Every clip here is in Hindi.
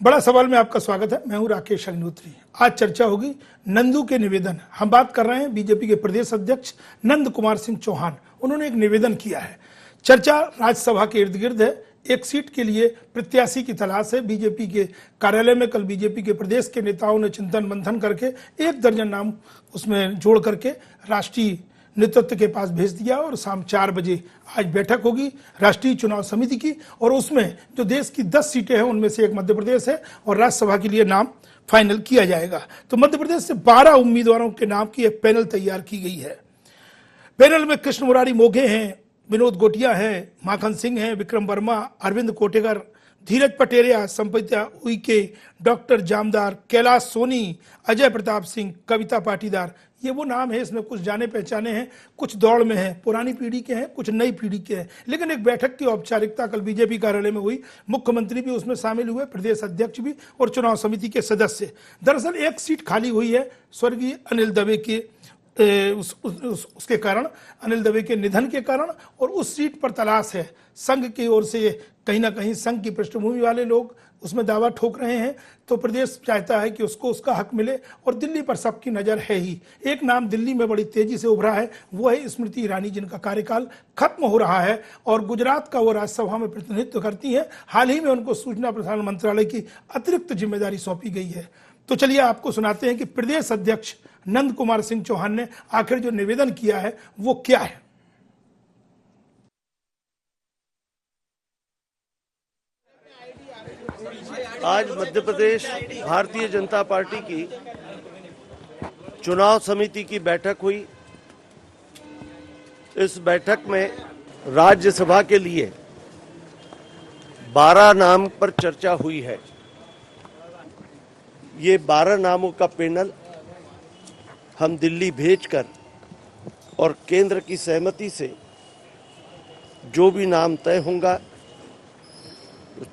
बड़ा सवाल में आपका स्वागत है। मैं हूं राकेश अग्निहोत्री। आज चर्चा होगी नंदू के निवेदन। हम बात कर रहे हैं बीजेपी के प्रदेश अध्यक्ष नंद कुमार सिंह चौहान। उन्होंने एक निवेदन किया है। चर्चा राज्यसभा के इर्द गिर्द है। एक सीट के लिए प्रत्याशी की तलाश है। बीजेपी के कार्यालय में कल बीजेपी के प्रदेश के नेताओं ने चिंतन मंथन करके 1 दर्जन नाम उसमें जोड़ करके राष्ट्रीय नेतृत्व के पास भेज दिया और शाम 4 बजे आज बैठक होगी राष्ट्रीय चुनाव समिति की। और उसमें जो देश की 10 सीटें हैं उनमें से एक मध्य प्रदेश है और राज्यसभा के लिए नाम फाइनल किया जाएगा। तो मध्य प्रदेश से 12 उम्मीदवारों के नाम की एक पैनल तैयार की गई है। पैनल में कृष्ण मुरारी मोघे हैं, विनोद गोटिया हैं, माखन सिंह हैं, विक्रम वर्मा, अरविंद कोटेकर, धीरज पटेरिया, संपत्या उइके, डॉक्टर जामदार, कैलाश सोनी, अजय प्रताप सिंह, कविता पाटीदार। ये वो नाम है। इसमें कुछ जाने पहचाने हैं, कुछ दौड़ में हैं, पुरानी पीढ़ी के हैं, कुछ नई पीढ़ी के हैं। लेकिन एक बैठक की औपचारिकता कल बीजेपी कार्यालय में हुई। मुख्यमंत्री भी उसमें शामिल हुए, प्रदेश अध्यक्ष भी और चुनाव समिति के सदस्य। दरअसल एक सीट खाली हुई है स्वर्गीय अनिल दवे के उसके कारण, अनिल दवे के निधन के कारण, और उस सीट पर तलाश है। संघ की ओर से कहीं ना कहीं संघ की पृष्ठभूमि वाले लोग उसमें दावा ठोक रहे हैं। तो प्रदेश चाहता है कि उसको उसका हक मिले और दिल्ली पर सबकी नज़र है ही। एक नाम दिल्ली में बड़ी तेजी से उभरा है, वो है स्मृति ईरानी, जिनका कार्यकाल खत्म हो रहा है और गुजरात का वो राज्यसभा में प्रतिनिधित्व करती हैं। हाल ही में उनको सूचना प्रसारण मंत्रालय की अतिरिक्त जिम्मेदारी सौंपी गई है। तो चलिए आपको सुनाते हैं कि प्रदेश अध्यक्ष नंद कुमार सिंह चौहान ने आखिर जो निवेदन किया है वो क्या है। आज मध्य प्रदेश भारतीय जनता पार्टी की चुनाव समिति की बैठक हुई। इस बैठक में राज्यसभा के लिए 12 नाम पर चर्चा हुई है। ये 12 नामों का पैनल हम दिल्ली भेजकर और केंद्र की सहमति से जो भी नाम तय होगा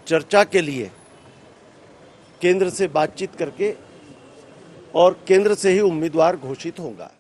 चर्चा के लिए केंद्र से बातचीत करके और केंद्र से ही उम्मीदवार घोषित होगा।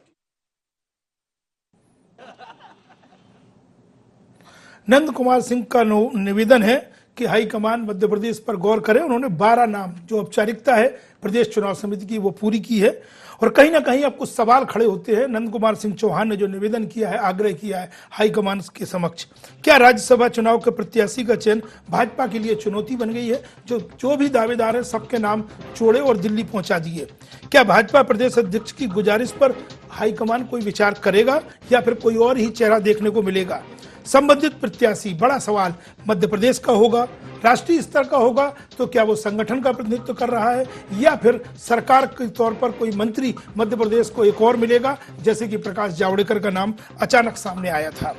नंद कुमार सिंह का निवेदन है कि हाईकमान मध्य प्रदेश पर गौर करे। उन्होंने 12 नाम जो औपचारिकता है प्रदेश चुनाव समिति की वो पूरी की है। और कहीं ना कहीं अब कुछ सवाल खड़े होते हैं। नंद कुमार सिंह चौहान ने जो निवेदन किया है, आग्रह किया है हाईकमान के समक्ष, क्या राज्यसभा चुनाव के प्रत्याशी का चयन भाजपा के लिए चुनौती बन गई है? जो भी दावेदार हैं सबके नाम जोड़े और दिल्ली पहुंचा दिए। क्या भाजपा प्रदेश अध्यक्ष की गुजारिश पर हाईकमान कोई विचार करेगा या फिर कोई और ही चेहरा देखने को मिलेगा? संबंधित प्रत्याशी, बड़ा सवाल, मध्य प्रदेश का होगा, राष्ट्रीय स्तर का होगा, तो क्या वो संगठन का प्रतिनिधित्व कर रहा है या फिर सरकार के तौर पर कोई मंत्री मध्य प्रदेश को एक और मिलेगा, जैसे कि प्रकाश जावड़ेकर का नाम अचानक सामने आया था।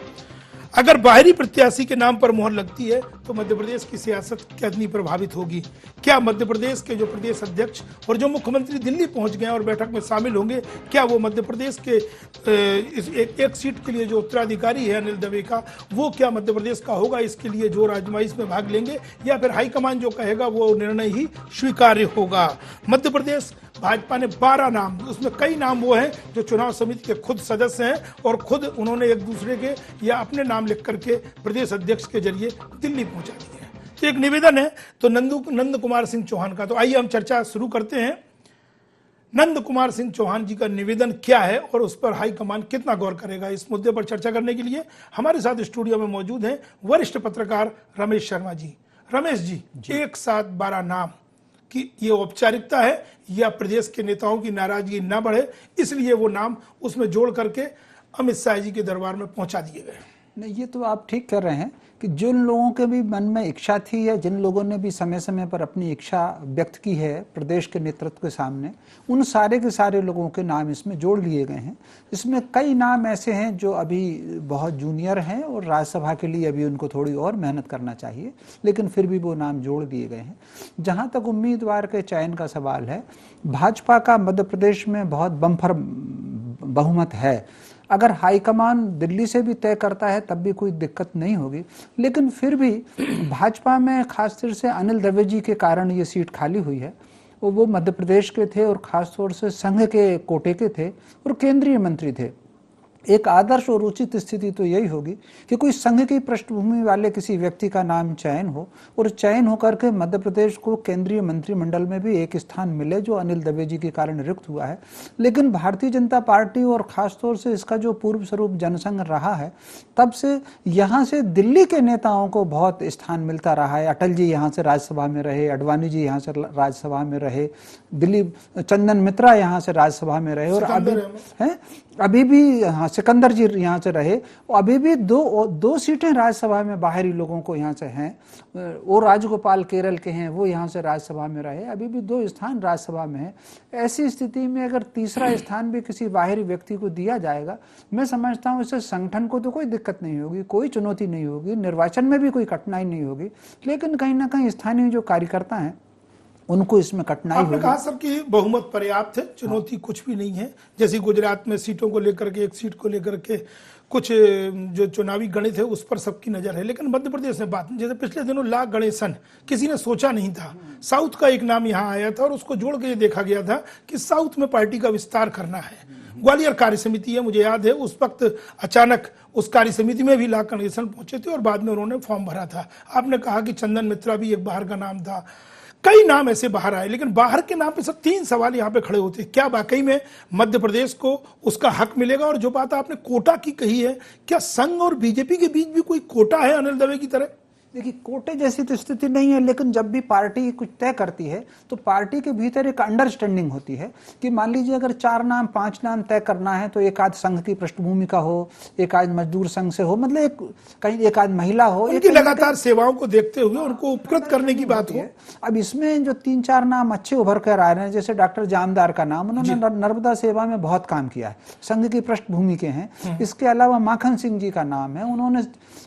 अगर बाहरी प्रत्याशी के नाम पर मोहर लगती है तो मध्य प्रदेश की सियासत कितनी प्रभावित होगी? क्या मध्य प्रदेश के जो प्रदेश अध्यक्ष और जो मुख्यमंत्री दिल्ली पहुंच गए और बैठक में शामिल होंगे, क्या वो मध्य प्रदेश के एक सीट के लिए जो उत्तराधिकारी है अनिल दवे का, वो क्या मध्य प्रदेश का होगा? इसके लिए जो आजमाइश में भाग लेंगे या फिर हाईकमान जो कहेगा वो निर्णय ही स्वीकार्य होगा? मध्य प्रदेश भाजपा ने 12 नाम, उसमें कई नाम वो हैं जो चुनाव समिति के खुद सदस्य हैं और खुद उन्होंने एक दूसरे के या अपने नाम लिख करके प्रदेश अध्यक्ष के जरिए दिल्ली पहुंचा दिए हैं। तो एक निवेदन है तो नंद कुमार सिंह चौहान का। तो आइए हम चर्चा शुरू करते हैं। नंद कुमार सिंह चौहान जी का निवेदन क्या है और उस पर हाईकमान कितना गौर करेगा? इस मुद्दे पर चर्चा करने के लिए हमारे साथ स्टूडियो में मौजूद हैं वरिष्ठ पत्रकार रमेश शर्मा जी। रमेश जी, एक साथ 12 नाम कि ये औपचारिकता है या प्रदेश के नेताओं की नाराजगी ना बढ़े इसलिए वो नाम उसमें जोड़ करके अमित शाह जी के दरबार में पहुंचा दिए गए? नहीं, ये तो आप ठीक कर रहे हैं कि जिन लोगों के भी मन में इच्छा थी या जिन लोगों ने भी समय समय पर अपनी इच्छा व्यक्त की है प्रदेश के नेतृत्व के सामने, उन सारे के सारे लोगों के नाम इसमें जोड़ लिए गए हैं। इसमें कई नाम ऐसे हैं जो अभी बहुत जूनियर हैं और राज्यसभा के लिए अभी उनको थोड़ी और मेहनत करना चाहिए, लेकिन फिर भी वो नाम जोड़ दिए गए हैं। जहाँ तक उम्मीदवार के चयन का सवाल है, भाजपा का मध्य प्रदेश में बहुत बम्पर बहुमत है। अगर हाईकमान दिल्ली से भी तय करता है तब भी कोई दिक्कत नहीं होगी, लेकिन फिर भी भाजपा में खासतौर से अनिल दवे जी के कारण ये सीट खाली हुई है। वो मध्य प्रदेश के थे और ख़ास तौर से संघ के कोटे के थे और केंद्रीय मंत्री थे। एक आदर्श और उचित स्थिति तो यही होगी कि कोई संघ की पृष्ठभूमि वाले किसी व्यक्ति का नाम चयन हो और चयन होकर के मध्य प्रदेश को केंद्रीय मंत्रिमंडल में भी एक स्थान मिले, जो अनिल दवे जी के कारण रिक्त हुआ है। लेकिन भारतीय जनता पार्टी और खासतौर से इसका जो पूर्व स्वरूप जनसंघ रहा है, तब से यहाँ से दिल्ली के नेताओं को बहुत स्थान मिलता रहा है। अटल जी यहाँ से राज्यसभा में रहे, अडवाणी जी यहाँ से राज्यसभा में रहे, दिलीप चंदन मित्रा यहाँ से राज्यसभा में रहे, और अभी भी हाँ सिकंदर जी यहाँ से रहे, और अभी भी दो सीटें राज्यसभा में बाहरी लोगों को यहाँ से हैं। और राजगोपाल केरल के हैं, वो यहाँ से राज्यसभा में रहे, अभी भी 2 स्थान राज्यसभा में है। ऐसी स्थिति में अगर तीसरा स्थान भी किसी बाहरी व्यक्ति को दिया जाएगा, मैं समझता हूँ इससे संगठन को तो कोई दिक्कत नहीं होगी, कोई चुनौती नहीं होगी, निर्वाचन में भी कोई कठिनाई नहीं होगी। लेकिन कहीं ना कहीं स्थानीय जो कार्यकर्ता हैं उनको इसमें कठिनाई आपने कहा सर कि बहुमत पर्याप्त है, चुनौती कुछ भी नहीं है। जैसे गुजरात में सीटों को लेकर के, एक सीट को लेकर के कुछ जो चुनावी गणित है उस पर सबकी नजर है, लेकिन मध्य प्रदेश में बात, जैसे पिछले दिनों ला गणेशन किसी ने सोचा नहीं था, साउथ का एक नाम यहाँ आया था और उसको जोड़ के ये देखा गया था कि साउथ में पार्टी का विस्तार करना है। ग्वालियर कार्य समिति है, मुझे याद है उस वक्त अचानक उस कार्य समिति में भी ला गणेशन पहुंचे थे और बाद में उन्होंने फॉर्म भरा था। आपने कहा कि चंदन मित्रा भी एक बाहर का नाम था, कई नाम ऐसे बाहर आए, लेकिन बाहर के नाम पे सब 3 सवाल यहाँ पे खड़े होते हैं। क्या वाकई में मध्य प्रदेश को उसका हक मिलेगा? और जो बात आपने कोटा की कही है, क्या संघ और बीजेपी के बीच भी कोई कोटा है अनिल दवे की तरह? देखिए, कोटे जैसी तो स्थिति नहीं है, लेकिन जब भी पार्टी कुछ तय करती है तो पार्टी के भीतर एक अंडरस्टैंडिंग होती है कि मान लीजिए अगर 4 नाम 5 नाम तय करना है तो एक आध संघ की पृष्ठभूमि का हो, एक आध मजदूर संघ से हो, मतलब कहीं एक आध महिला हो, उनकी लगातार सेवाओं को देखते हुए उनको उपकृत करने की बात हो। अब इसमें जो 3-4 नाम अच्छे उभर कर आ रहे हैं, जैसे डॉक्टर जामदार का नाम, उन्होंने नर्मदा सेवा में बहुत काम किया है, संघ की पृष्ठभूमि के हैं। इसके अलावा माखन सिंह जी का नाम है, उन्होंने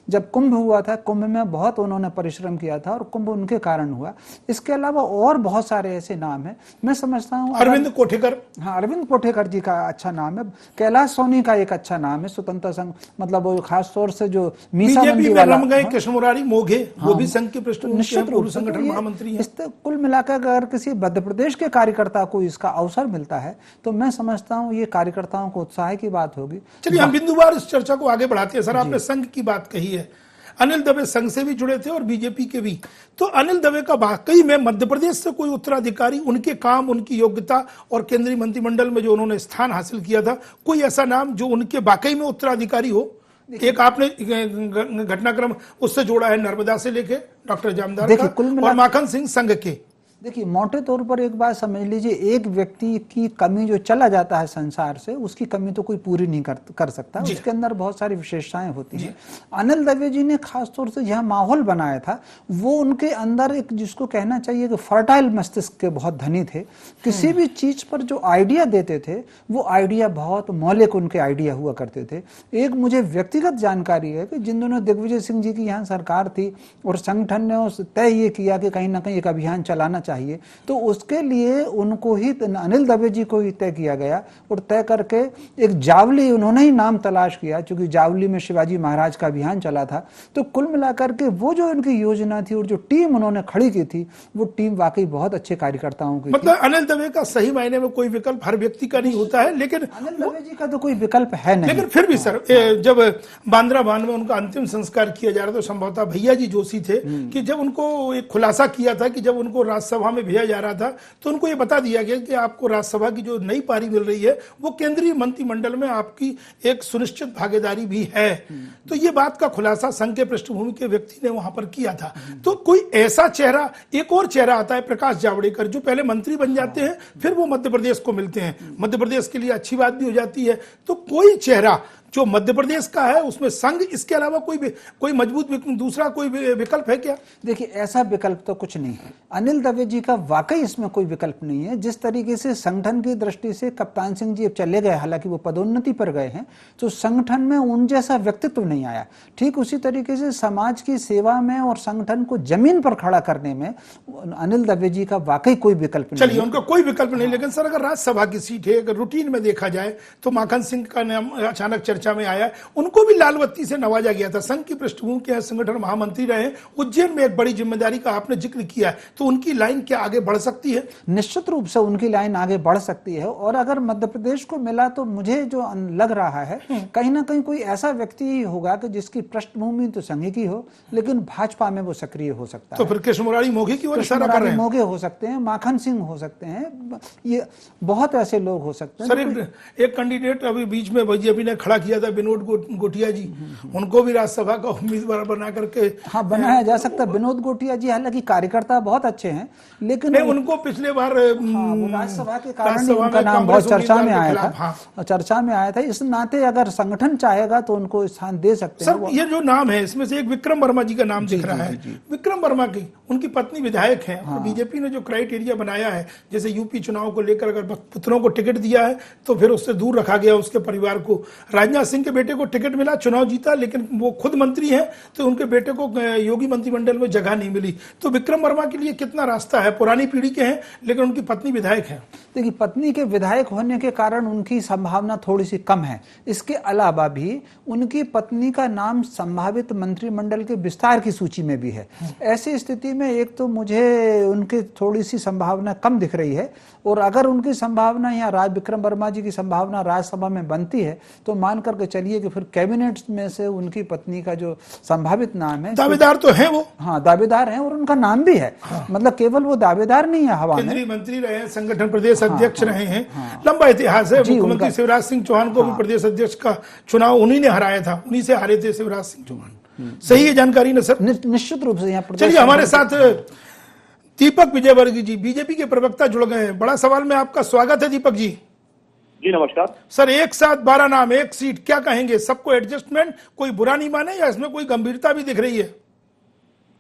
जब कुंभ हुआ था, कुंभ में बहुत उन्होंने परिश्रम किया था और कुंभ उनके कारण हुआ। इसके अलावा और बहुत सारे ऐसे नाम हैं। मैं समझता हूँ अरविंद कोठेकर, हाँ अरविंद कोठेकर जी का अच्छा नाम है, कैलाश सोनी का एक अच्छा नाम है, स्वतंत्र संघ, मतलब वो खास तौर से जो मीसा मंडी वाला कृष्ण मुरारी मोघे, वो भी संघ के पृष्ठभूमि के पूर्व संगठन महामंत्री हैं। कुल मिलाकर अगर किसी मध्य प्रदेश के कार्यकर्ता को इसका अवसर मिलता है तो मैं समझता हूँ ये कार्यकर्ताओं को उत्साह की बात होगी। चलिए हम बिंदुवार इस चर्चा को आगे बढ़ाते हैं। सर, आपने संघ की बात कही है, अनिल दवे संघ से भी जुड़े थे और बीजेपी के भी, तो अनिल दवे का वाकई में मध्य प्रदेश से कोई उत्तराधिकारी, उनके काम, उनकी योग्यता और केंद्रीय मंत्रिमंडल में जो उन्होंने स्थान हासिल किया था, कोई ऐसा नाम जो उनके वाकई में उत्तराधिकारी हो? एक आपने घटनाक्रम उससे जोड़ा है, नर्मदा से लेके डॉक्टर जामदार का और माखन सिंह संघ के। देखिए, मोटे तौर पर एक बात समझ लीजिए, एक व्यक्ति की कमी जो चला जाता है संसार से, उसकी कमी तो कोई पूरी नहीं कर सकता, उसके अंदर बहुत सारी विशेषताएं होती हैं। अनिल दवे जी ने खासतौर से यह माहौल बनाया था, वो उनके अंदर एक, जिसको कहना चाहिए कि फर्टाइल मस्तिष्क के बहुत धनी थे। किसी भी चीज पर जो आइडिया देते थे वो आइडिया बहुत मौलिक उनके आइडिया हुआ करते थे। एक मुझे व्यक्तिगत जानकारी है कि जिन दिनों दिग्विजय सिंह जी की यहाँ सरकार थी और संगठन ने तय ये किया कि कहीं ना कहीं एक अभियान चलाना चाहिए, तो उसके लिए उनको ही, अनिल दवे जी को ही तय किया गया और तय करके एक जावली, उन्होंने ही नाम तलाश किया, क्योंकि जावली में शिवाजी महाराज का अभियान चला था। तो कुल मिलाकर के वो जो उनकी योजना थी और जो टीम उन्होंने खड़ी की थी, वो टीम वाकई बहुत अच्छे कार्यकर्ताओं की। मतलब अनिल दवे का सही मायने में कोई विकल्प हर व्यक्ति का नहीं होता है, लेकिन अनिल दवे जी का तो कोई विकल्प है नहीं। लेकिन फिर भी सर, जब बांद्रा बांध में उनका अंतिम संस्कार किया जा रहा था, संभवतः भैया जी जोशी थे, कि जब उनको एक खुलासा किया था कि जब उनको राज्यसभा में भेजा जा रहा था तो उनको ये बता दिया गया कि आपको राज्यसभा की जो नई पारी मिल रही है वो केंद्रीय मंत्रिमंडल में आपकी एक सुनिश्चित भागीदारी भी है। तो ये बात का खुलासा संघ के पृष्ठभूमि के व्यक्ति ने वहां पर किया था। तो कोई ऐसा चेहरा, एक और चेहरा आता है प्रकाश जावड़ेकर, जो पहले मंत्री बन जाते हैं, फिर वो मध्य प्रदेश को मिलते हैं, मध्य प्रदेश के लिए अच्छी बात भी हो जाती है। तो कोई चेहरा जो मध्य प्रदेश का है उसमें संघ, इसके अलावा कोई मजबूत दूसरा कोई विकल्प है क्या? देखिए, ऐसा विकल्प तो कुछ नहीं है। अनिल दवे जी का वाकई इसमें कोई विकल्प नहीं है। जिस तरीके से संगठन की दृष्टि से कप्तान सिंह जी अब चले गए, हालांकि वो पदोन्नति पर गए हैं, तो संगठन में उन जैसा व्यक्तित्व नहीं आया। ठीक उसी तरीके से समाज की सेवा में और संगठन को जमीन पर खड़ा करने में अनिल दवे जी का वाकई कोई विकल्प नहीं। चलिए, उनका कोई विकल्प नहीं, लेकिन सर अगर राज्यसभा की सीट है, अगर रूटीन में देखा जाए तो माखन सिंह का नाम अचानक चर्चा में आया है। उनको भी लाल बत्ती से नवाजा गया था। संघ की पृष्ठभूमि के संगठन महामंत्री रहे, उज्जैन में एक बड़ी जिम्मेदारी का आपने जिक्र किया है, तो उनकी लाइन क्या आगे बढ़ सकती है? निश्चित रूप से उनकी लाइन आगे बढ़ सकती है। और अगर मध्य प्रदेश को मिला तो मुझे जो लग रहा है कहीं ना कहीं कोई ऐसा व्यक्ति होगा कि जिसकी पृष्ठभूमि तो संघ की हो लेकिन भाजपा में वो सक्रिय हो सकता है। तो फिर कृष्ण मुरारी मोघे की ओर इशारा कर रहे हैं? मोघे हो सकते हैं, माखन सिंह हो सकते हैं, ये बहुत ऐसे लोग हो सकते हैं। सर एक कैंडिडेट अभी बीच में बीजेपी ने खड़ा किया था, विनोद गोटिया जी, उनको भी राज्यसभा का उम्मीदवार बना करके हाँ बनाया जा सकता है। विनोद गोटिया जी हालांकि कार्यकर्ता बहुत अच्छे हैं लेकिन उनको पिछले बार राज्यसभा के कारण उनका नाम बहुत चर्चा में आया था, चर्चा में आया था। इस नाते अगर संगठन चाहेगा तो उनको स्थान दे सकते हैं। सर ये जो नाम है इसमें से एक विक्रम वर्मा जी का नाम दिख रहा है। विक्रम वर्मा की उनकी पत्नी विधायक है और बीजेपी ने जो क्राइटेरिया बनाया है, जैसे यूपी चुनाव को लेकर अगर पुत्रों को टिकट दिया है तो फिर उससे दूर रखा गया उसके परिवार को। राजनाथ सिंह के बेटे को टिकट मिला, चुनाव जीता, लेकिन वो खुद मंत्री हैं तो उनके बेटे को योगी मंत्रिमंडल में जगह नहीं मिली। तो विक्रम वर्मा के लिए कितना रास्ता है? पुरानी पीढ़ी के हैं लेकिन उनकी पत्नी विधायक है। देखिए पत्नी के विधायक होने के कारण उनकी संभावना थोड़ी सी कम है। इसके अलावा भी उनकी पत्नी का नाम संभावित मंत्रिमंडल के विस्तार की सूची में भी है। ऐसी स्थिति में एक तो मुझे उनकी थोड़ी सी संभावना कम दिख रही है, और अगर उनकी संभावना या विक्रम वर्मा जी की संभावना राज्यसभा में बनती है तो मान करके चलिए कि फिर कैबिनेट में से उनकी पत्नी का जो संभावित नाम है, दावेदार तो है वो, हाँ दावेदार हैं और उनका नाम भी है। मतलब केवल वो दावेदार नहीं है हवा में, केंद्रीय मंत्री रहे, संगठन प्रदेश अध्यक्ष रहे हैं, लंबा इतिहास है। मुख्यमंत्री शिवराज सिंह चौहान को भी प्रदेश अध्यक्ष का चुनाव उन्हीं ने हराया था, उन्हीं से हारे थे शिवराज सिंह चौहान। सही है जानकारी ना सर? निश्चित रूप से। यहाँ चलिए हमारे साथ दीपक विजयवर्गीय जी, बीजेपी के प्रवक्ता जुड़ गए हैं। बड़ा सवाल में आपका स्वागत है दीपक जी। जी नमस्कार सर, एक साथ 12 नाम, एक सीट, क्या कहेंगे? सबको एडजस्टमेंट कोई बुरा नहीं माने या इसमें कोई गंभीरता भी दिख रही है?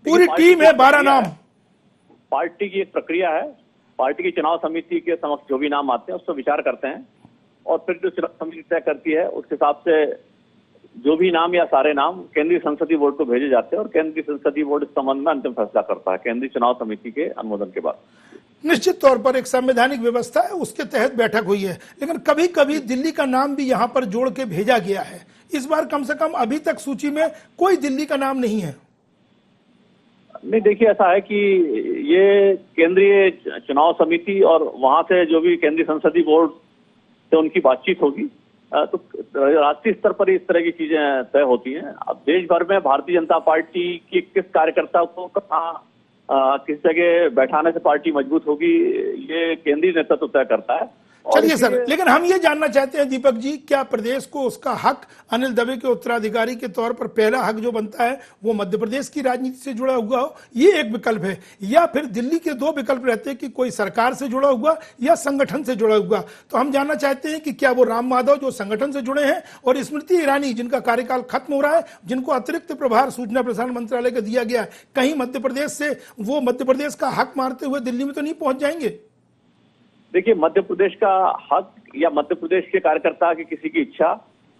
पूरी टीम है, 12 नाम। पार्टी की एक प्रक्रिया है। पार्टी की चुनाव समिति के समक्ष जो भी नाम आते हैं उस पर विचार करते हैं और फिर जो चुनाव समिति तय करती है उसके हिसाब से जो भी नाम या सारे नाम केंद्रीय संसदीय बोर्ड को भेजे जाते हैं और केंद्रीय संसदीय बोर्ड इस संबंध में अंतिम फैसला करता है केंद्रीय चुनाव समिति के अनुमोदन के बाद। निश्चित तौर पर एक संवैधानिक व्यवस्था है, उसके तहत बैठक हुई है, लेकिन कभी कभी दिल्ली का नाम भी यहां पर जोड़ के भेजा गया है। इस बार कम से कम अभी तक सूची में कोई दिल्ली का नाम नहीं है। नहीं देखिए, ऐसा है कि ये केंद्रीय चुनाव समिति और वहां से जो भी केंद्रीय संसदीय बोर्ड से उनकी बातचीत होगी तो राष्ट्रीय स्तर पर इस तरह की चीजें तय होती हैं। अब देश भर में भारतीय जनता पार्टी की किस कार्यकर्ता को कहाँ किस जगह बैठाने से पार्टी मजबूत होगी, ये केंद्रीय नेतृत्व तय करता है। चलिए सर, लेकिन हम ये जानना चाहते हैं दीपक जी, क्या प्रदेश को उसका हक अनिल दवे के उत्तराधिकारी के तौर पर पहला हक जो बनता है वो मध्य प्रदेश की राजनीति से जुड़ा हुआ हो, ये एक विकल्प है, या फिर दिल्ली के दो विकल्प रहते हैं कि कोई सरकार से जुड़ा हुआ या संगठन से जुड़ा हुआ? तो हम जानना चाहते हैं कि क्या वो राम माधव जो संगठन से जुड़े हैं और स्मृति ईरानी जिनका कार्यकाल खत्म हो रहा है, जिनको अतिरिक्त प्रभार सूचना प्रसारण मंत्रालय का दिया गया है, कहीं मध्य प्रदेश से वो मध्य प्रदेश का हक मारते हुए दिल्ली में तो नहीं पहुंच जाएंगे? देखिए, मध्य प्रदेश का हक या मध्य प्रदेश के कार्यकर्ता की किसी की इच्छा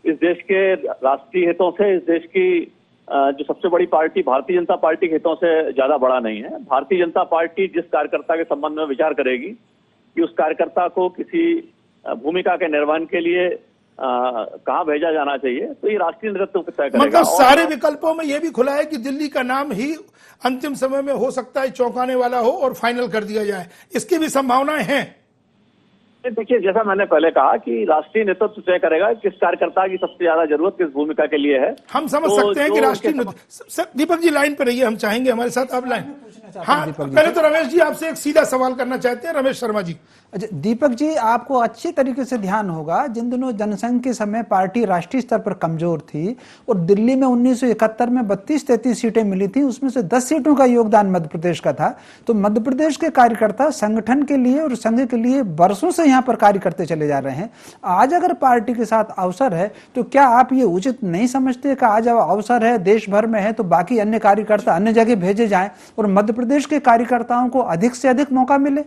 इस देश के राष्ट्रीय हितों से, इस देश की जो सबसे बड़ी पार्टी भारतीय जनता पार्टी के हितों से ज्यादा बड़ा नहीं है। भारतीय जनता पार्टी जिस कार्यकर्ता के संबंध में विचार करेगी कि उस कार्यकर्ता को किसी भूमिका के निर्वहन के लिए कहाँ भेजा जाना चाहिए, तो ये राष्ट्रीय नेतृत्व तय करेगा। मतलब सारे विकल्पों में ये भी खुला है कि दिल्ली का नाम ही अंतिम समय में हो सकता है चौंकाने वाला हो और फाइनल कर दिया जाए, इसकी भी संभावनाएं हैं। देखिए, जैसा मैंने पहले कहा कि राष्ट्रीय नेतृत्व तय करेगा किस कार्यकर्ता की सबसे ज्यादा जरूरत किस भूमिका के लिए है। हम समझ सकते हैं कि राष्ट्रीय दीपक जी लाइन पर रहिए, हम चाहेंगे हमारे साथ आप लाइन। हाँ, पहले तो रमेश जी आपसे एक सीधा सवाल करना चाहते हैं, रमेश शर्मा जी। अच्छा दीपक जी, आपको अच्छी तरीके से ध्यान होगा जिन दिनों जनसंघ के समय पार्टी राष्ट्रीय स्तर पर कमजोर थी और दिल्ली में 1971 में 32-33 सीटें मिली थी, उसमें से 10 सीटों का योगदान मध्य प्रदेश का था। तो मध्य प्रदेश के कार्यकर्ता संगठन के लिए और संघ के लिए बरसों से यहाँ पर कार्य करते चले जा रहे हैं। आज अगर पार्टी के साथ अवसर है तो क्या आप ये उचित नहीं समझते कि आज अवसर है, देश भर में है, तो बाकी अन्य कार्यकर्ता अन्य जगह भेजे जाएं और मध्य प्रदेश के कार्यकर्ताओं को अधिक से अधिक मौका मिले?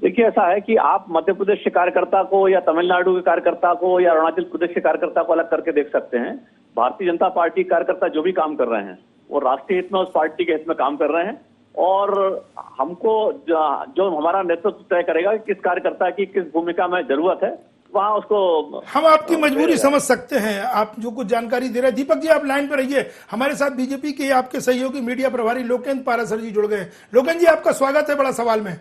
देखिए, ऐसा है कि आप मध्य प्रदेश के कार्यकर्ता को या तमिलनाडु के कार्यकर्ता को या अरुणाचल प्रदेश के कार्यकर्ता को अलग करके देख सकते हैं। भारतीय जनता पार्टी कार्यकर्ता जो भी काम कर रहे हैं वो राष्ट्रीय हित में, उस पार्टी के हित में काम कर रहे हैं और हमको जो हमारा नेतृत्व तय करेगा कि किस कार्यकर्ता की किस भूमिका में जरूरत है, वहां उसको हम आपकी मजबूरी समझ सकते हैं, आप जो कुछ जानकारी दे रहे हैं। दीपक जी आप लाइन पर रहिए, हमारे साथ बीजेपी के आपके सहयोगी मीडिया प्रभारी लोकेंद्र पाराशर जी जुड़ गए। लोकेंद्र जी आपका स्वागत है बड़ा सवाल में।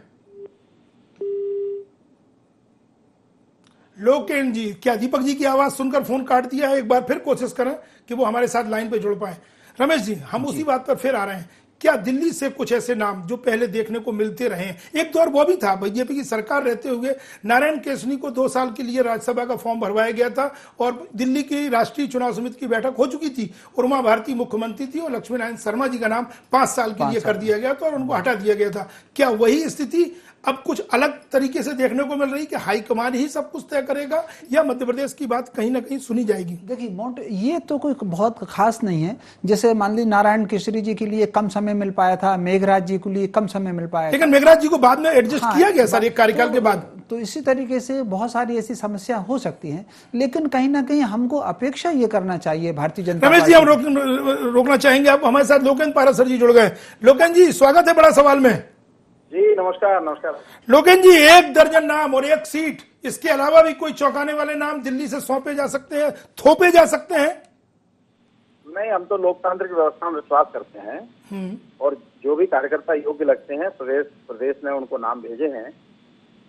लोकेंद्र जी, क्या दीपक जी की आवाज सुनकर फोन काट दिया है? एक बार फिर कोशिश करें कि वो हमारे साथ लाइन पे जुड़ पाए। रमेश जी, हम उसी बात पर फिर आ रहे हैं, क्या दिल्ली से कुछ ऐसे नाम जो पहले देखने को मिलते रहे हैं, एक दौर वो भी था बीजेपी की सरकार रहते हुए, नारायण केसरी को 2 साल के लिए राज्यसभा का फॉर्म भरवाया गया था और दिल्ली की राष्ट्रीय चुनाव समिति की बैठक हो चुकी थी और उमा भारती मुख्यमंत्री थी और लक्ष्मी नारायण शर्मा जी का नाम 5 साल के लिए कर दिया गया था और उनको हटा दिया गया था। क्या वही स्थिति अब कुछ अलग तरीके से देखने को मिल रही कि हाईकमान ही सब कुछ तय करेगा या मध्य प्रदेश की बात कहीं ना कहीं सुनी जाएगी? देखिए मोट, ये तो कोई बहुत खास नहीं है। जैसे मान ली नारायण केसरी जी के लिए कम समय मिल पाया था, मेघराज जी के लिए कम समय मिल पाया, लेकिन मेघराज जी को बाद में एडजस्ट किया गया सर एक कार्यकाल के बाद। तो इसी तरीके से बहुत सारी ऐसी समस्या हो सकती हैं, लेकिन कहीं ना कहीं हमको अपेक्षा ये करना चाहिए भारतीय जनता रमेश जी, हम रोकना चाहेंगे आप, हमारे साथ लोकेंद्र पाराशर जी जुड़ गए। लोकेंद्र जी स्वागत है बड़ा सवाल में। जी नमस्कार। नमस्कार लोकेंद्र जी, 1 दर्जन नाम और 1 सीट, इसके अलावा भी कोई चौंकाने वाले नाम दिल्ली से सौंपे जा सकते हैं, थोपे जा सकते हैं? नहीं, हम तो लोकतांत्रिक व्यवस्था में विश्वास करते हैं और जो भी कार्यकर्ता योग्य लगते हैं प्रदेश ने उनको नाम भेजे हैं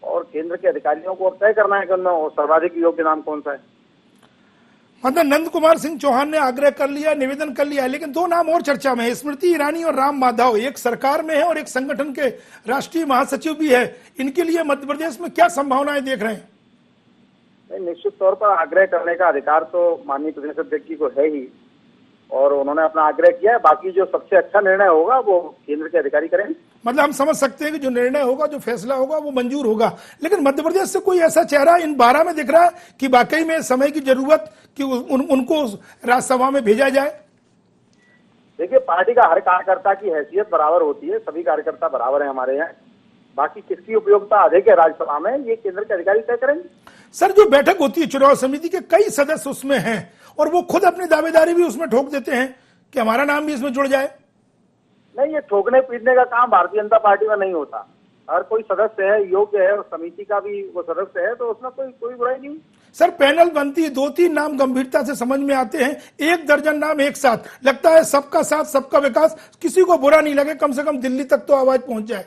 और केंद्र के अधिकारियों को तय करना है कि उनमें सर्वाधिक योग्य नाम कौन सा है। मतलब नंद कुमार सिंह चौहान ने आग्रह कर लिया, निवेदन कर लिया, लेकिन 2 नाम और चर्चा में है, स्मृति ईरानी और राम माधव। एक सरकार में है और एक संगठन के राष्ट्रीय महासचिव भी है। इनके लिए मध्य प्रदेश में क्या संभावनाएं देख रहे हैं? नहीं, निश्चित तौर पर आग्रह करने का अधिकार तो माननीय प्रदेश अध्यक्ष जी को है ही और उन्होंने अपना आग्रह किया है। बाकी जो सबसे अच्छा निर्णय होगा वो केंद्र के अधिकारी करेंगे। मतलब हम समझ सकते हैं कि जो निर्णय होगा, जो फैसला होगा वो मंजूर होगा, लेकिन मध्य प्रदेश से कोई ऐसा चेहरा इन 12 में दिख रहा है कि वाकई में समय की जरूरत कि उनको राज्यसभा में भेजा जाए? देखिए, पार्टी का हर कार्यकर्ता की हैसियत बराबर होती है, सभी कार्यकर्ता बराबर है हमारे यहाँ। बाकी किसकी उपयोगिता अधिक है राज्यसभा में, ये केंद्र के अधिकारी तय करेंगे। सर, जो बैठक होती है चुनाव समिति के कई सदस्य उसमें हैं और वो खुद अपनी दावेदारी भी उसमें ठोक देते हैं कि हमारा नाम भी इसमें जुड़ जाए। नहीं, ये ठोकने पीटने का काम भारतीय जनता पार्टी में नहीं होता। अगर कोई सदस्य है, योग्य है और समिति का भी वो सदस्य है तो उसमें कोई बुराई नहीं। सर, पैनल बनती है, 2-3 नाम गंभीरता से समझ में आते हैं, 1 दर्जन नाम एक साथ, लगता है सबका साथ सबका विकास, किसी को बुरा नहीं लगे, कम से कम दिल्ली तक तो आवाज पहुंच जाए।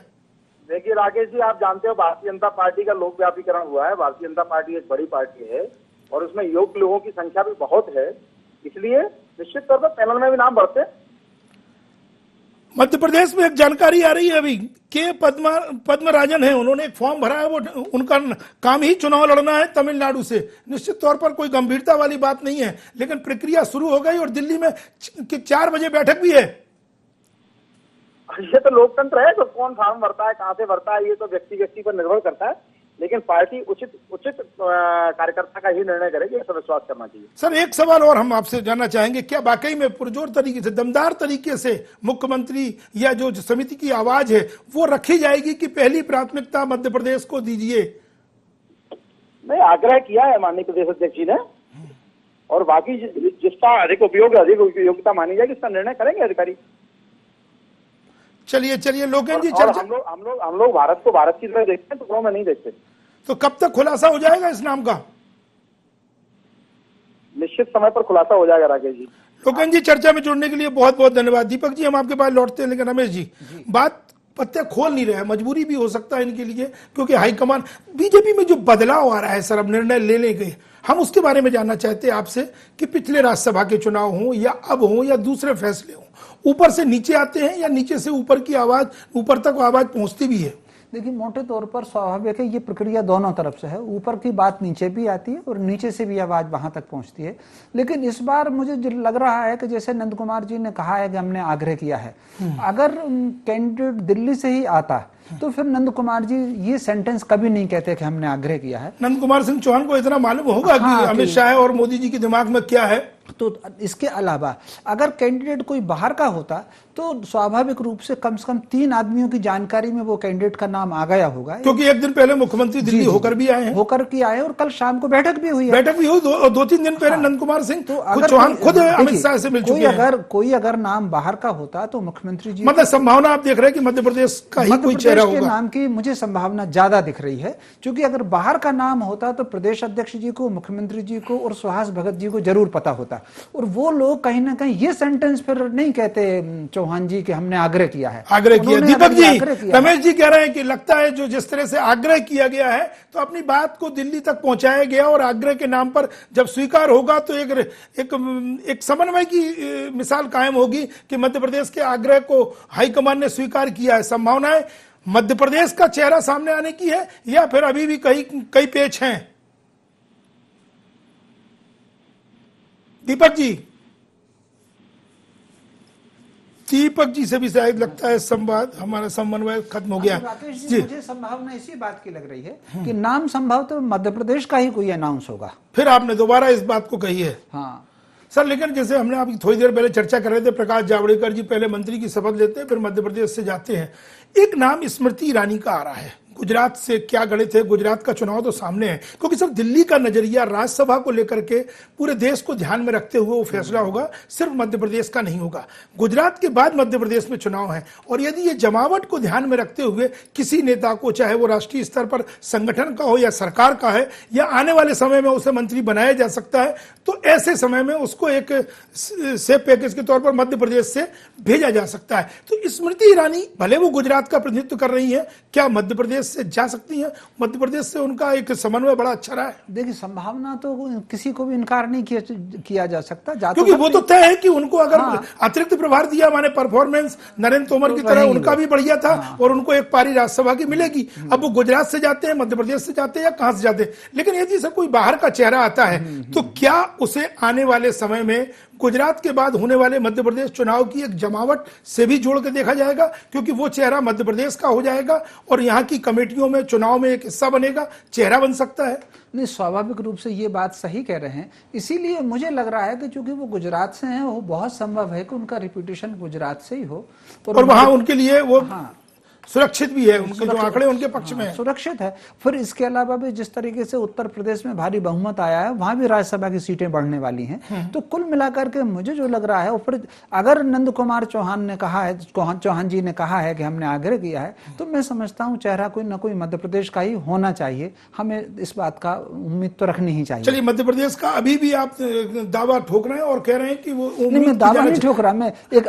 देखिए राकेश जी, आप जानते हो भारतीय जनता पार्टी का लोक व्यापीकरण हुआ है। भारतीय जनता पार्टी एक बड़ी पार्टी है और उसमें योग्य लोगों की संख्या भी बहुत है, इसलिए निश्चित तौर पर पैनल में भी नाम बढ़ते हैं। मध्य प्रदेश में एक जानकारी आ रही है अभी के पद्मराजन है, उन्होंने एक फॉर्म भरा है, वो उनका काम ही चुनाव लड़ना है तमिलनाडु से। निश्चित तौर पर कोई गंभीरता वाली बात नहीं है, लेकिन प्रक्रिया शुरू हो गई और दिल्ली में 4 बजे बैठक भी है। ये तो लोकतंत्र है, तो कौन फॉर्म भरता है, कहां से भरता है, ये तो व्यक्ति पर निर्भर करता है, लेकिन पार्टी उचित कार्यकर्ता का ही निर्णय करेगी, ऐसा विश्वास करना चाहिए। सर, एक सवाल और हम आपसे जानना चाहेंगे, क्या वाकई में पुरजोर तरीके से, दमदार तरीके से मुख्यमंत्री या जो समिति की आवाज है वो रखी जाएगी कि पहली प्राथमिकता मध्य प्रदेश को दीजिए? नहीं, आग्रह किया है माननीय प्रदेश अध्यक्ष जी ने और बाकी जिसका अधिक उपयोगिता मानी जाएगी इसका निर्णय करेंगे अधिकारी। चलिए लोकेंद्र जी, हम लोग भारत को भारत की तरह देखते हैं, टुकड़ों में नहीं देखते। तो कब तक खुलासा हो जाएगा इस नाम का? निश्चित समय पर खुलासा हो जाएगा राकेश जी। लोकेंद्र जी, चर्चा में जुड़ने के लिए बहुत बहुत धन्यवाद। दीपक जी, हम आपके पास लौटते हैं, लेकिन रमेश जी बात पत्ते खोल नहीं रहे, मजबूरी भी हो सकता है इनके लिए, क्योंकि हाईकमान बीजेपी में जो बदलाव आ रहा है सर, अब निर्णय लेने गए, हम उसके बारे में जानना चाहते हैं आपसे कि पिछले राज्यसभा के चुनाव हों या अब हों या दूसरे फैसले हों, ऊपर से नीचे आते हैं या नीचे से ऊपर की आवाज, ऊपर तक आवाज पहुंचती भी है? देखिए, मोटे तौर पर स्वाभाविक है, ये प्रक्रिया दोनों तरफ से है, ऊपर की बात नीचे भी आती है और नीचे से भी आवाज वहां तक पहुंचती है। लेकिन इस बार मुझे लग रहा है कि जैसे नंद कुमार जी ने कहा है कि हमने आग्रह किया है, अगर कैंडिडेट दिल्ली से ही आता तो फिर नंद कुमार जी ये सेंटेंस कभी नहीं कहते कि हमने आग्रह किया है। नंद कुमार सिंह चौहान को इतना मालूम होगा कि अमित शाह और मोदी जी के दिमाग में क्या है। तो इसके अलावा अगर कैंडिडेट कोई बाहर का होता तो स्वाभाविक रूप से कम 3 आदमियों की जानकारी में वो कैंडिडेट का नाम आ गया होगा, क्योंकि एक दिन पहले मुख्यमंत्री दिल्ली होकर भी आए हैं, और कल शाम को बैठक भी हुई है। बैठक भी हुई 2-3 दिन पहले नंद कुमार सिंह तो अगर चौहान खुद अमित शाह से मिल चुके हैं। कोई अगर नाम बाहर का होता तो मुख्यमंत्री जी, मतलब संभावना आप देख रहे हैं कि मध्य प्रदेश का ही कोई चेहरा होगा? नाम की मुझे संभावना ज्यादा दिख रही है, क्योंकि अगर बाहर का नाम होता तो प्रदेश अध्यक्ष जी को, मुख्यमंत्री जी को और सुहास भगत जी को जरूर पता होता, और वो लोग कहीं ना कहीं ये सेंटेंस फिर नहीं कहते चौहान जी कि हमने आग्रह किया है। आग्रह किया दीपक जी, रमेश जी कह रहे हैं कि लगता है जो जिस तरह से आग्रह किया गया है तो अपनी बात को दिल्ली तक पहुंचाया गया, और आग्रह के नाम पर जब स्वीकार होगा तो एक समन्वय की मिसाल कायम होगी कि मध्य प्रदेश के आग्रह को हाईकमान ने स्वीकार किया है। संभावनाएं मध्य प्रदेश का चेहरा सामने आने की है या फिर अभी भी कई पेच हैं? दीपक जी से भी शायद लगता है संवाद हमारा समन्वय खत्म हो गया। राकेश जी, मुझे संभावना इसी बात की लग रही है कि नाम संभव तो मध्य प्रदेश का ही कोई अनाउंस होगा। फिर आपने दोबारा इस बात को कही है? हाँ सर, लेकिन जैसे हमने अभी थोड़ी देर पहले चर्चा कर रहे थे, प्रकाश जावड़ेकर जी पहले मंत्री की शपथ लेते हैं फिर मध्य प्रदेश से जाते हैं। एक नाम स्मृति ईरानी का आ रहा है, गुजरात से क्या गणित है? गुजरात का चुनाव तो सामने है, क्योंकि सर दिल्ली का नजरिया राज्यसभा को लेकर के पूरे देश को ध्यान में रखते हुए वो फैसला होगा, सिर्फ मध्य प्रदेश का नहीं होगा। गुजरात के बाद मध्य प्रदेश में चुनाव है, और यदि ये जमावट को ध्यान में रखते हुए किसी नेता को, चाहे वो राष्ट्रीय स्तर पर संगठन का हो या सरकार का है, या आने वाले समय में उसे मंत्री बनाया जा सकता है, तो ऐसे समय में उसको एक सेफ पैकेज के तौर पर मध्य प्रदेश से भेजा जा सकता है। तो स्मृति ईरानी भले वो गुजरात का प्रतिनिधित्व कर रही है, क्या मध्य प्रदेश से जा सकती है? मध्य प्रदेश से उनका एक समन्वय बड़ा अच्छा रहा है। देखिए, संभावना तो किसी को भी इनकार नहीं किया जा सकता, क्योंकि वो तो तय है कि उनको अगर अतिरिक्त प्रभार दिया, माने परफॉर्मेंस नरेंद्र तोमर की तरह उनका भी बढ़िया था, और उनको एक पारी राज्यसभा की मिलेगी। अब वो गुजरात से जाते हैं, मध्य प्रदेश से जाते हैं, या कहां से जाते हैं, लेकिन यदि सब कोई बाहर का चेहरा आता है तो क्या उसे आने वाले समय में गुजरात के बाद होने वाले मध्य प्रदेश चुनाव की एक जमावट से भी जोड़ के देखा जाएगा? क्योंकि वो चेहरा मध्य प्रदेश का हो जाएगा और यहाँ की कमेटियों में चुनाव में एक हिस्सा बनेगा, चेहरा बन सकता है। नहीं, स्वाभाविक रूप से ये बात सही कह रहे हैं। इसीलिए मुझे लग रहा है कि चूंकि वो गुजरात से हैं, वो बहुत संभव है कि उनका रिप्यूटेशन गुजरात से ही हो, और वहां उनके लिए वो सुरक्षित भी है, उनके जो आंकड़े उनके पक्ष में है, सुरक्षित है। फिर इसके अलावा भी जिस तरीके से उत्तर प्रदेश में भारी बहुमत आया है, वहां भी राज्यसभा की सीटें बढ़ने वाली हैं। तो कुल मिलाकर के मुझे जो लग रहा है, फिर अगर नंद कुमार चौहान ने कहा है, चौहान जी ने कहा है कि हमने आग्रह किया है, तो मैं समझता हूं चेहरा कोई ना कोई मध्य प्रदेश का ही होना चाहिए। हमें इस बात का उम्मीद तो रखनी ही चाहिए। चलिए, मध्य प्रदेश का अभी भी आप दावा ठोक रहे हैं और कह रहे हैं कि वो नहीं, मैं दावा नहीं ठोक रहा, मैं एक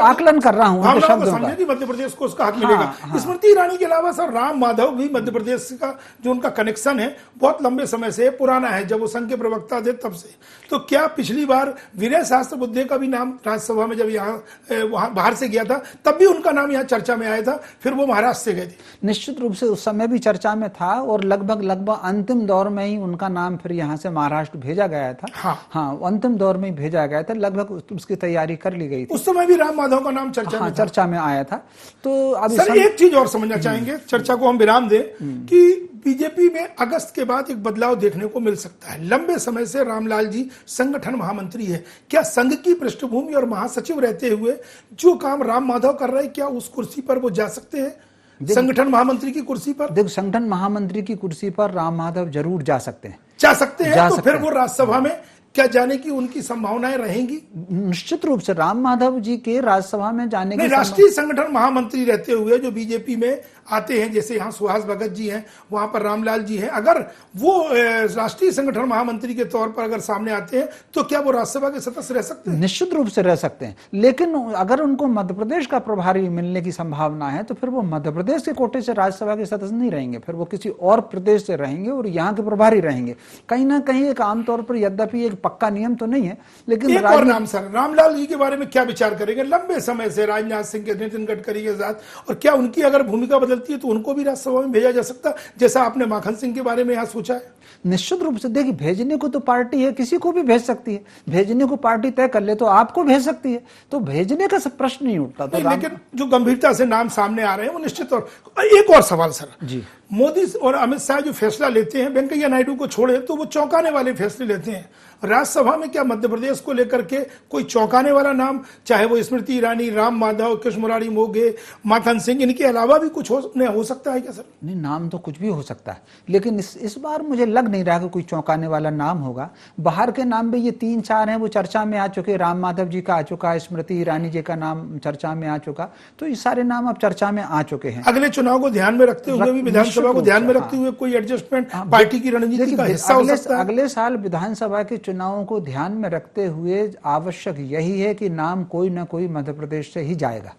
आकलन कर रहा हूँ। मध्य प्रदेश को उसका हक मिलेगा। स्मृति ईरानी के अलावा सर राम माधव भी मध्य प्रदेश का जो उनका कनेक्शन है बहुत लंबे समय से पुराना है, जब वो संघ के प्रवक्ता थे तब से। तो क्या पिछली बार विनय सहस्त्रबुद्धे का भी नाम राज्यसभा में जब यहाँ वहां बाहर से गया था तब भी उनका नाम यहाँ चर्चा में आया था, फिर वो महाराष्ट्र से गए थे? निश्चित रूप से उस समय भी चर्चा में था, और लगभग अंतिम दौर में ही उनका नाम फिर यहाँ से महाराष्ट्र भेजा गया था। हाँ, अंतिम दौर में ही भेजा गया था, लगभग उसकी तैयारी कर ली गई थी। उस समय भी राम माधव का नाम चर्चा में आया था। तो अब सर एक चीज और समझना चाहेंगे, चर्चा को हम विराम दें, कि बीजेपी में अगस्त के बाद एक बदलाव देखने को मिल सकता है। लंबे समय से रामलाल जी संगठन महामंत्री है, क्या संघ की पृष्ठभूमि और महासचिव रहते हुए जो काम राम माधव कर रहे हैं, क्या उस कुर्सी पर वो जा सकते हैं? संगठन महामंत्री की कुर्सी पर? देखो, संगठन महामंत्री की कुर्सी पर राम माधव जरूर जा सकते हैं। तो फिर वो राज्यसभा में क्या जाने की उनकी संभावनाएं रहेंगी? निश्चित रूप से राम माधव जी के राज्यसभा में जाने की राष्ट्रीय संगठन महामंत्री रहते हुए जो बीजेपी में आते हैं, जैसे यहाँ सुहास भगत जी हैं, वहां पर रामलाल जी हैं, अगर वो राष्ट्रीय संगठन महामंत्री के तौर पर अगर सामने आते हैं तो क्या वो राज्यसभा के सदस्य रह सकते हैं? निश्चित रूप से रह सकते हैं, लेकिन अगर उनको मध्य प्रदेश का प्रभारी मिलने की संभावना है तो फिर वो मध्य प्रदेश के कोटे से राज्यसभा के सदस्य नहीं रहेंगे, फिर वो किसी और प्रदेश से रहेंगे और यहाँ के प्रभारी रहेंगे। कहीं ना कहीं एक आमतौर पर, यद्यपि एक पक्का नियम तो नहीं है, लेकिन एक और नाम सर, रामलाल जी के बारे में क्या विचार करेंगे? लंबे समय से राजनाथ सिंह के, नितिन गडकरी के साथ, और क्या उनकी अगर भूमिका बदलती है तो उनको भी राज्यसभा में भेजा जा सकता, जैसा आपने माखन सिंह के बारे में यहाँ सोचा है? निश्चित रूप से। देखिए, भेजने को तो पार्टी है, किसी को भी भेज सकती है, भेजने को पार्टी तय कर ले तो आपको भेज सकती है, तो भेजने का प्रश्न नहीं उठता। तो लेकिन जो गंभीरता से नाम सामने आ रहे हैं वो निश्चित। और एक और सवाल सर जी, मोदी और अमित शाह जो फैसला लेते हैं, वेंकैया नायडू को छोड़े तो वो चौंकाने वाले फैसले लेते हैं। राज्यसभा में क्या मध्य प्रदेश को लेकर के कोई चौंकाने वाला नाम, चाहे वो स्मृति ईरानी, राम माधव, कृष्ण मुरारी मोघे, माखन सिंह, इनके अलावा भी कुछ हो सकता है क्या सर? नहीं, नाम तो कुछ भी हो सकता है, लेकिन इस बार मुझे लग नहीं रहा कि कोई चौंकाने वाला नाम होगा। बाहर के नाम भी ये 3-4 हैं, वो चर्चा में आ चुके। राम माधव जी का आ चुका, स्मृति ईरानी जी का नाम चर्चा में आ चुका, तो ये सारे नाम अब चर्चा में आ चुके हैं। अगले चुनाव को ध्यान में रखते हुए भी, विधानसभा को ध्यान में रखते हुए कोई एडजस्टमेंट पार्टी की रणनीति का हिस्सा हो सकता है। अगले साल विधानसभा के चुनावों को ध्यान में रखते हुए आवश्यक यही है कि नाम कोई ना कोई मध्य प्रदेश से ही जाएगा।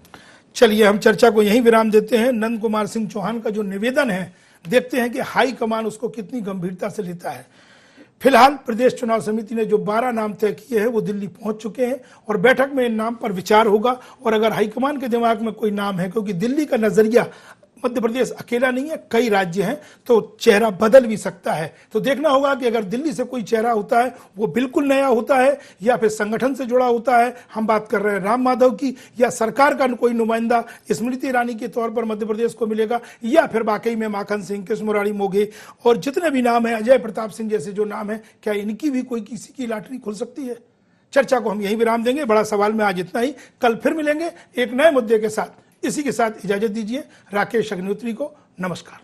चलिए हम चर्चा को यहीं विराम देते हैं। नंद कुमार सिंह चौहान का जो निवेदन है, देखते हैं कि हाई कमान उसको कितनी गंभीरता से लेता है। फिलहाल प्रदेश चुनाव समिति ने जो 12 नाम तय किए हैं वो दिल्ली पहुंच चुके हैं और बैठक में इन नाम पर विचार होगा। और अगर हाईकमान के दिमाग में कोई नाम है, क्योंकि दिल्ली का नजरिया मध्य प्रदेश अकेला नहीं है, कई राज्य हैं, तो चेहरा बदल भी सकता है। तो देखना होगा कि अगर दिल्ली से कोई चेहरा होता है वो बिल्कुल नया होता है या फिर संगठन से जुड़ा होता है। हम बात कर रहे हैं राम माधव की, या सरकार का कोई नुमाइंदा स्मृति ईरानी के तौर पर मध्य प्रदेश को मिलेगा, या फिर वाकई में माखन सिंह, कृष्ण मुरारी मोघे और जितने भी नाम हैं, अजय प्रताप सिंह जैसे जो नाम है, क्या इनकी भी कोई किसी की लॉटरी खुल सकती है? चर्चा को हम यहीं विराम देंगे। बड़ा सवाल में आज इतना ही। कल फिर मिलेंगे एक नए मुद्दे के साथ। इसी के साथ इजाजत दीजिए राकेश अग्निहोत्री को। नमस्कार।